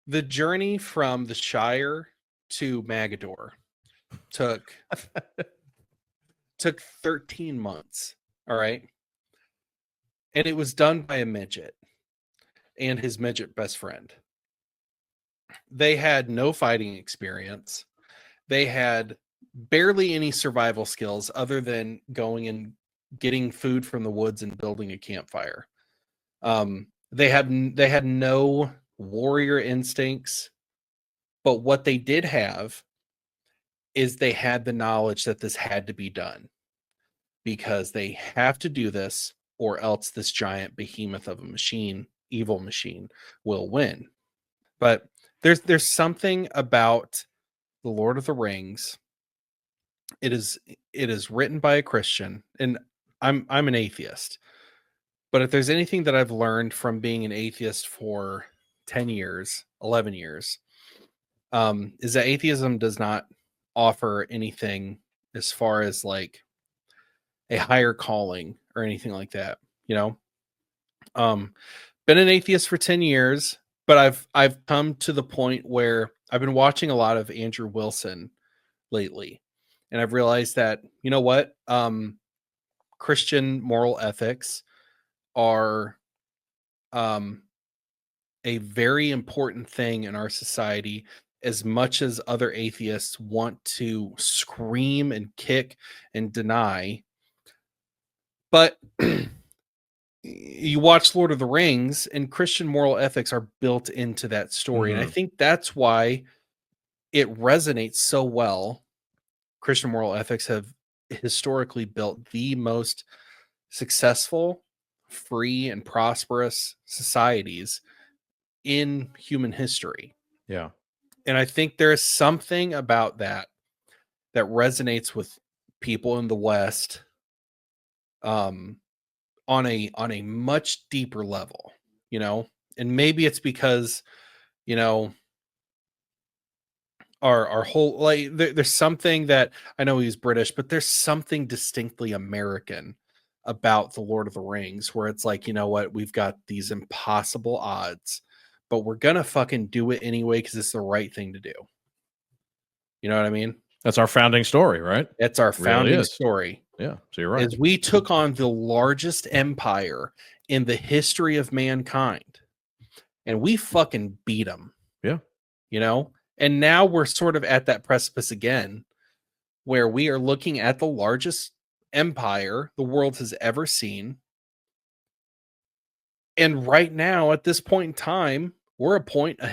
The journey from the Shire to Magador took 13 months. All right. And it was done by a midget and his midget best friend. They had no fighting experience. They had barely any survival skills other than going and getting food from the woods and building a campfire. They had no warrior instincts, but what they did have is they had the knowledge that this had to be done because they have to do this or else this giant behemoth of a machine, evil machine, will win. But there's something about the Lord of the Rings. It is written by a Christian, and I'm an atheist. But if there's anything that I've learned from being an atheist for 10 years, 11 years, is that atheism does not offer anything as far as like a higher calling or anything like that, you know? Been an atheist for 10 years, but I've come to the point where I've been watching a lot of Andrew Wilson lately, and I've realized that, you know what? Christian moral ethics are a very important thing in our society, as much as other atheists want to scream and kick and deny. But you watch Lord of the Rings, and Christian moral ethics are built into that story. And I think that's why it resonates so well. Christian moral ethics have historically built the most successful, free, and prosperous societies in human history. Yeah. And I think there is something about that resonates with people in the West on a much deeper level, you know? And maybe it's because, you know, our whole like there's something that I know he's British, but there's something distinctly American about the Lord of the Rings where it's like, you know what, we've got these impossible odds, but we're gonna fucking do it anyway because it's the right thing to do. You know what I mean? That's our founding story, right? It's our founding is. story. Yeah, so you're right. Is we took on the largest empire in the history of mankind, and we fucking beat them. Yeah. You know? And now we're sort of at that precipice again where we are looking at the largest empire the world has ever seen. And right now, at this point in time, we're a point ahead